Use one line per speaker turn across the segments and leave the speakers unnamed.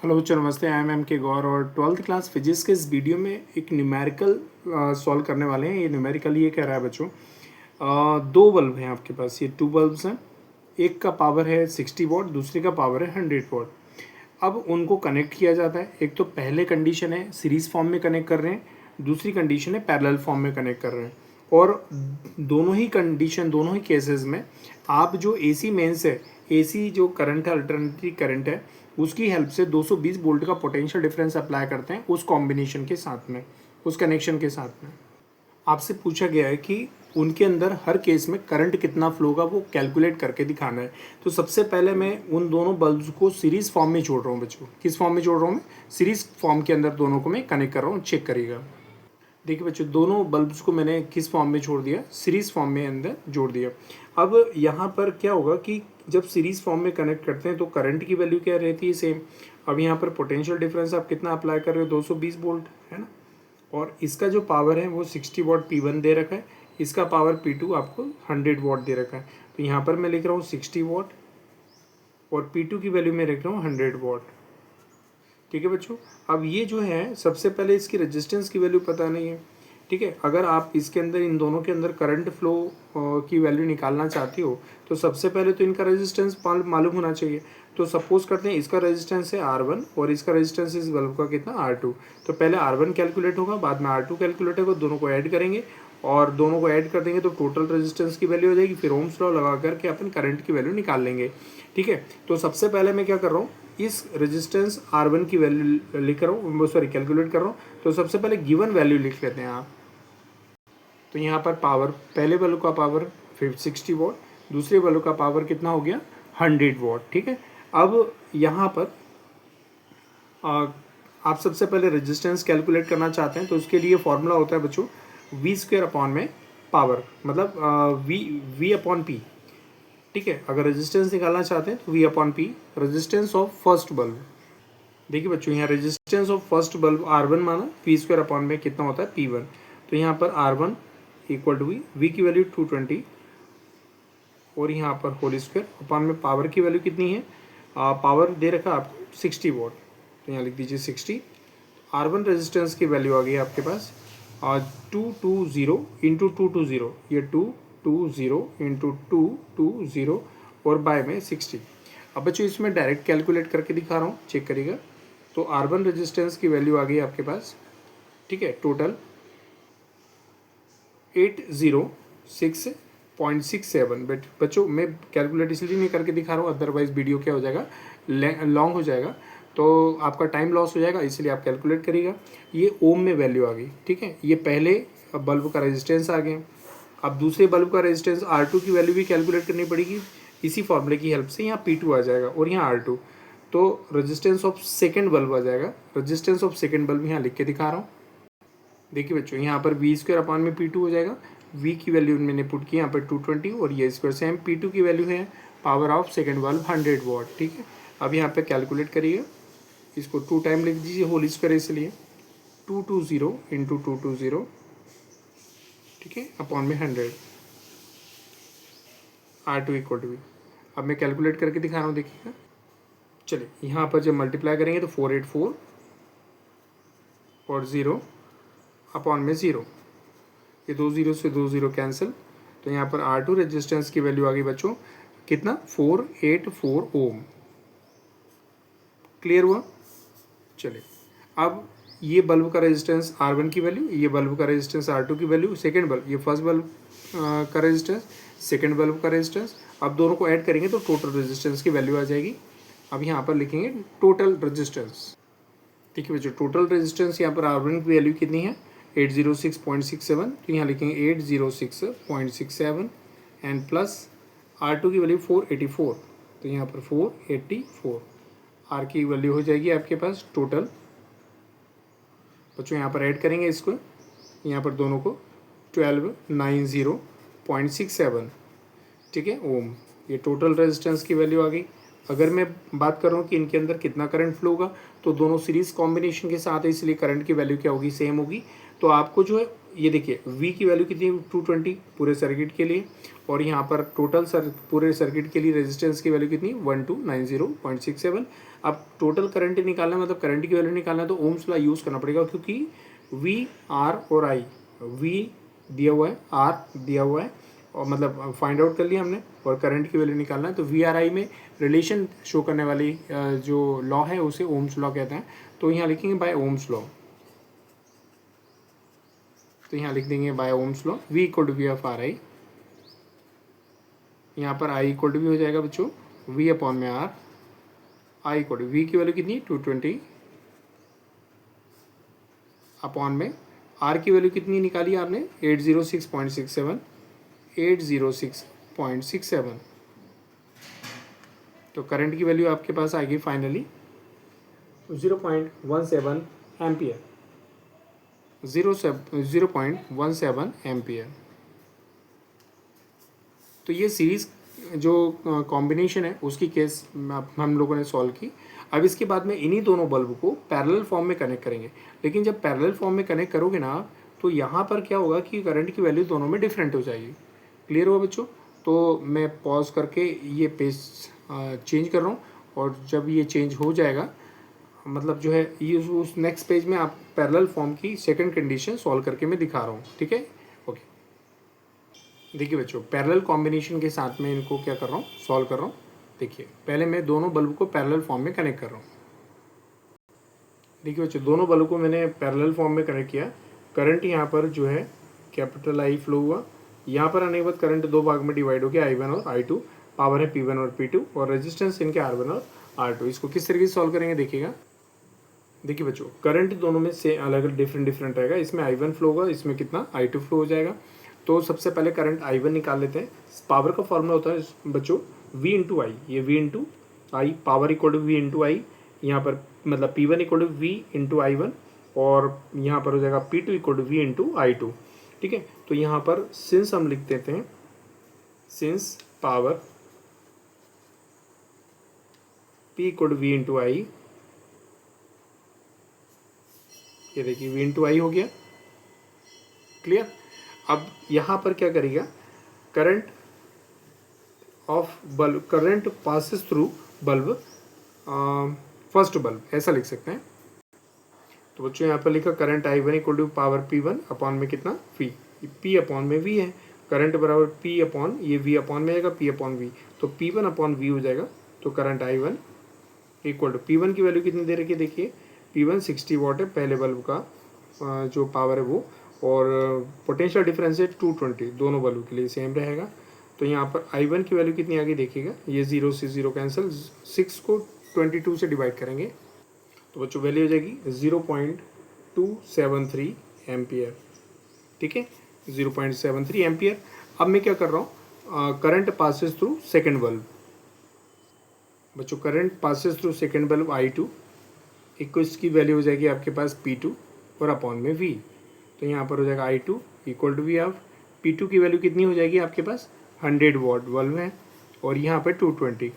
Hello बच्चों, नमस्ते। I am के गौर और 12th क्लास फिजिक्स के इस वीडियो में एक न्यूमेरिकल सॉल्व करने वाले हैं। ये न्यूमेरिकल ये कह रहा है बच्चों, दो बल्ब हैं आपके पास, ये 2 बल्ब्स हैं। एक का पावर है 60 वॉट, दूसरे का पावर है 100 वॉट। अब उनको कनेक्ट किया जाता है। एक तो पहले कंडीशन है सीरीज फॉर्म में कनेक्ट कर रहे हैं, दूसरी कंडीशन है पैरेलल फॉर्म में कनेक्ट कर रहे हैं। और दोनों ही कंडीशन, दोनों ही केसेस में आप जो एसी मेंस है, एसी जो करंट है, अल्टरनेटिव करंट है, उसकी हेल्प से 220 वोल्ट का पोटेंशियल डिफरेंस अप्लाई करते हैं उस कॉम्बिनेशन के साथ में, उस कनेक्शन के साथ में। आपसे पूछा गया है कि उनके अंदर हर केस में करंट कितना फ्लो होगा वो कैलकुलेट करके दिखाना है। तो सबसे पहले मैं उन दोनों बल्ब्स को सीरीज फॉर्म में जोड़ रहा हूँ बच्चों। किस फॉर्म में जोड़ रहा हूँ मैं? सीरीज फॉर्म के अंदर दोनों को मैं कनेक्ट कर रहा हूँ, चेक करिएगा। देखिए बच्चों, दोनों बल्ब्स को मैंने किस फॉर्म में जोड़ दिया? सीरीज फॉर्म में अंदर जोड़ दिया। अब यहाँ पर क्या होगा कि जब सीरीज फॉर्म में कनेक्ट करते हैं तो करंट की वैल्यू क्या रहती है? सेम। अब यहाँ पर पोटेंशियल डिफरेंस आप कितना अप्लाई कर रहे हो? 220 वोल्ट, है ना। और इसका जो पावर है वो 60 वॉट P1 दे रखा है, इसका पावर P2 आपको 100 वॉट दे रखा है। तो यहाँ पर मैं लिख रहा हूँ 60 वॉट और P2 की वैल्यू मैं लिख रहा हूँ 100 वॉट। ठीक है बच्चों। अब ये जो है, सबसे पहले इसकी रेजिस्टेंस की वैल्यू पता नहीं है। ठीक है, अगर आप इसके अंदर, इन दोनों के अंदर करंट फ्लो की वैल्यू निकालना चाहती हो तो सबसे पहले तो इनका रेजिस्टेंस मालूम होना चाहिए। तो सपोज करते हैं इसका रेजिस्टेंस है R1 और इसका रेजिस्टेंस इस बल्ब का कितना R2। तो पहले R1 कैलकुलेट होगा, बाद में R2 कैलकुलेट होगा, दोनों को ऐड करेंगे और दोनों को ऐड कर देंगे तो टोटल रेजिस्टेंस की वैल्यू हो जाएगी। फिर ओम्स लॉ लगा करके अपन करंट की वैल्यू निकाल लेंगे। ठीक है, तो सबसे पहले मैं क्या कर रहा हूँ, इस रेजिस्टेंस R1 की वैल्यू लिख रहा हूँ, सॉरी कैलकुलेट कर रहा हूँ। तो सबसे पहले गिवन वैल्यू लिख लेते हैं आप। तो यहाँ पर पावर, पहले बल्ब का पावर 60 वॉट, दूसरे बल्ब का पावर कितना हो गया? 100 वॉट। ठीक है, अब यहाँ पर आप सबसे पहले रेजिस्टेंस कैलकुलेट करना चाहते हैं तो उसके लिए फॉर्मूला होता है बच्चों V² अपॉन में पावर, मतलब V अपॉन P। ठीक है, अगर रेजिस्टेंस निकालना चाहते हैं तो V upon P, resistance of first bulb. देखिए बच्चों, यहाँ resistance of first bulb R1 माना, V² अपॉन में कितना होता है? P1। तो यहाँ पर R1 इक्वल टू V की वैल्यू 220 और यहाँ पर होल स्क्वायर अपॉन में पावर की वैल्यू कितनी है? पावर दे रखा आपको 60 वॉट, तो यहाँ लिख दीजिए 60। R1 रेजिस्टेंस की वैल्यू आ गई आपके पास 220 इंटू 220, ये 220 इंटू 220 और बाय में 60। अब बच्चों इसमें डायरेक्ट कैलकुलेट करके दिखा रहा हूँ, चेक करिएगा। तो R1 रेजिस्टेंस की वैल्यू आ गई आपके पास, ठीक है, टोटल 806.67। बट बच्चों मैं कैलकुलेट इसलिए नहीं करके दिखा रहा हूँ, अदरवाइज वीडियो क्या हो जाएगा, लॉन्ग हो जाएगा, तो आपका टाइम लॉस हो जाएगा, इसलिए आप कैलकुलेट करिएगा। ये ओम में वैल्यू आ गई। ठीक है, ये पहले बल्ब का रेजिस्टेंस आ गया। अब दूसरे बल्ब का रेजिस्टेंस R2 की वैल्यू भी कैलकुलेट करनी पड़ेगी, इसी फॉर्मूले की हेल्प से। यहाँ P2 आ जाएगा और यहाँ R2, तो रेजिस्टेंस ऑफ सेकेंड बल्ब आ जाएगा। रेजिस्टेंस ऑफ सेकेंड बल्ब यहाँ लिख के दिखा रहा हूँ। देखिए बच्चों, यहाँ पर V² अपॉन में P2 हो जाएगा। V की वैल्यू मैंने पुट की यहाँ पर 220 और ये स्क्वायर सेम। P2 की वैल्यू है power of second bulb 100 what. ठीक है, अब यहाँ पे कैलकुलेट करिएगा, इसको 2 टाइम लिख दीजिए होल स्क्वायर, इसलिए 220 इंटू 220, ठीक है, अपॉन में 100, R2 इक्वल टू V। अब मैं कैलकुलेट करके दिखा रहा हूँ, देखिएगा। चलिए, यहाँ पर जब मल्टीप्लाई करेंगे तो 484 और 0 अपॉन में 0, ये 2 0 से 2 0 कैंसिल। तो यहाँ पर R2 रेजिस्टेंस की वैल्यू आ गई बच्चों कितना? 484 ओम। क्लियर हुआ? चलिए, अब ये बल्ब का रेजिस्टेंस R1 की वैल्यू, ये बल्ब का रेजिस्टेंस R2 की वैल्यू, सेकेंड बल्ब, ये फर्स्ट बल्ब का रेजिस्टेंस, सेकेंड बल्ब का रेजिस्टेंस। अब दोनों को ऐड करेंगे तो टोटल रेजिस्टेंस की वैल्यू आ जाएगी। अब यहाँ पर लिखेंगे टोटल रेजिस्टेंस। ठीक है बच्चों, टोटल रेजिस्टेंस यहाँ पर R1 की वैल्यू कितनी है? 806.67, तो यहाँ लिखेंगे 806.67 एंड प्लस R2 की वैल्यू 484, तो यहाँ पर 484 R की वैल्यू हो जाएगी आपके पास टोटल। बच्चों यहाँ पर ऐड करेंगे इसको, यहाँ पर दोनों को 1290.67, ठीक है, ओम। ये टोटल रेजिस्टेंस की वैल्यू आ गई। अगर मैं बात कर रहा हूँ कि इनके अंदर कितना करंट फ्लो होगा, तो दोनों सीरीज कॉम्बिनेशन के साथ है, इसलिए करंट की वैल्यू क्या होगी? सेम होगी। तो आपको जो है ये देखिए V की वैल्यू कितनी है 220 पूरे सर्किट के लिए, और यहाँ पर टोटल पूरे सर्किट के लिए रेजिस्टेंस की वैल्यू कितनी 1290.67। अब टोटल करंट निकालना मतलब करंट की वैल्यू निकालना तो ओम्स लॉ यूज़ करना पड़ेगा, क्योंकि V R और I, V दिया हुआ है, R दिया हुआ है, और मतलब फाइंड आउट कर लिया हमने, और करंट की वैल्यू निकालना है। तो वी आर आई में रिलेशन शो करने वाली जो लॉ है उसे ओम्स लॉ कहते हैं। तो यहाँ लिखेंगे बाय ओम्स लॉ, तो यहाँ लिख देंगे by Ohm's law V equal to V of R I. यहाँ पर I इक्वल टू वी हो जाएगा बच्चों V अपॉन में R, I equal to V की वैल्यू कितनी 220 अपॉन में R की वैल्यू कितनी निकाली आपने 806.67, 806.67। तो करंट की वैल्यू आपके पास आएगी फाइनली 0.17 एम्पियर, 0.17 एम्पियर। तो ये सीरीज़ जो कॉम्बिनेशन है उसकी केस हम लोगों ने सॉल्व की। अब इसके बाद में इन्हीं दोनों बल्ब को पैरेलल फॉर्म में कनेक्ट करेंगे, लेकिन जब पैरेलल फॉर्म में कनेक्ट करोगे ना तो यहाँ पर क्या होगा कि करंट की वैल्यू दोनों में डिफरेंट हो जाएगी। क्लियर हुआ बच्चों? तो मैं पॉज करके ये पेज चेंज कर रहा हूँ, और जब ये चेंज हो जाएगा मतलब जो है ये उस नेक्स्ट पेज में आप पैरेलल फॉर्म की सेकंड कंडीशन सॉल्व करके मैं दिखा रहा हूँ। ठीक है, ओके। देखिए बच्चों, पैरेलल कॉम्बिनेशन के साथ में इनको क्या कर रहा हूँ, सॉल्व कर रहा हूँ। देखिए पहले मैं दोनों बल्ब को पैरेलल फॉर्म में कनेक्ट कर रहा हूँ। देखिए बच्चों, दोनों बल्ब को मैंने पैरेलल फॉर्म में कनेक्ट किया। करंट यहाँ पर जो है कैपिटल I फ्लो हुआ, यहाँ पर आने के बाद करंट दो भाग में डिवाइड हो गया, I1 और I2, पावर है P1 और P2, और रेजिस्टेंस इनके R1 और R2। इसको किस तरीके से सॉल्व करेंगे देखिएगा। देखिए बच्चों, करंट दोनों में से अलग अलग डिफरेंट रहेगा। इसमें I1 फ्लो होगा, इसमें कितना I2 फ्लो हो जाएगा। तो सबसे पहले करंट I1 निकाल लेते हैं। पावर का फॉर्मूला होता है बच्चों V इंटू आई, ये V into I, power equal to V into I. यहाँ पर मतलब P1 equal to V into I1, और यहाँ पर हो जाएगा P2 equal to V into I2। ठीक है, तो यहाँ पर सिंस हम लिख देते हैं, since power P equal to V into I, ये देखिए V इंटू आई हो गया। क्लियर? अब यहाँ पर क्या करेगा, current of bulb, current passes through bulb, first bulb, ऐसा लिख सकते हैं। तो बच्चों यहाँ पर लिखा current I1 equal to power P1 upon में कितना V, P अपॉन में V है, करंट बराबर P अपॉन ये V अपॉन में आएगा P अपॉन V, तो P1 अपॉन V हो जाएगा। तो current I1 equal to P1 की वैल्यू कितनी दे रखी है देखिए, P1 60 वॉट है पहले बल्ब का जो पावर है वो, और पोटेंशियल डिफरेंस है 220, दोनों बल्ब के लिए सेम रहेगा। तो यहाँ पर I1 की वैल्यू कितनी आ गई देखिएगा, ये 0 से 0 कैंसिल, 6 को 22 से डिवाइड करेंगे तो बच्चों वैल्यू हो जाएगी 0.273 एम्पियर। ठीक है, 0.73 एम्पियर। अब मैं क्या कर रहा हूँ, current passes through second bulb. बच्चों current passes through second bulb I2 equal, इसकी वैल्यू हो जाएगी आपके पास P2 और अपॉन में V। तो यहाँ पर हो जाएगा I2 equal to V of P2 की वैल्यू कितनी हो जाएगी आपके पास 100 वॉट बल्ब है, और यहाँ पर 220,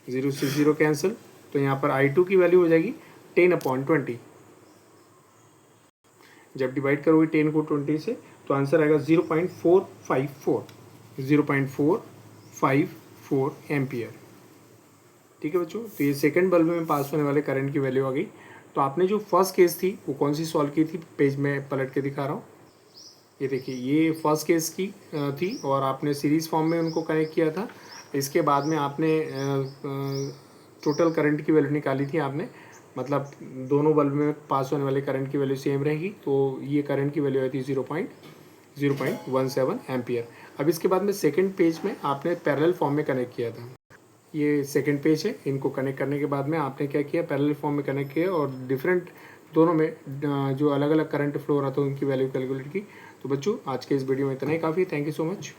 0 से 0 कैंसिल। तो यहाँ पर I2 की वैल्यू हो जाएगी 10/20। जब डिवाइड करोगे 10 को 20 से तो आंसर आएगा 0.454, 0.454 एम्पियर। ठीक है बच्चों, तो ये सेकंड बल्ब में पास होने वाले करंट की वैल्यू आ गई। तो आपने जो फर्स्ट केस थी वो कौन सी सॉल्व की थी, पेज में पलट के दिखा रहा हूँ। ये देखिए, ये फर्स्ट केस की थी, और आपने सीरीज़ फॉर्म में उनको कनेक्ट किया था। इसके बाद में आपने टोटल करंट की वैल्यू निकाली थी आपने, मतलब दोनों बल्ब में पास होने वाले करंट की वैल्यू सेम रहेगी। तो ये करंट की वैल्यू आई थी 0.17 एम्पियर। अब इसके बाद में सेकंड पेज में आपने पैरेलल फॉर्म में कनेक्ट किया था। ये सेकंड पेज है, इनको कनेक्ट करने के बाद में आपने क्या किया, पैरेलल फॉर्म में कनेक्ट किया, और डिफरेंट दोनों में जो अलग अलग करंट फ्लो हो रहा था उनकी वैल्यू कैलकुलेट की। तो बच्चों आज के इस वीडियो में इतना ही काफ़ी। Thank you so much.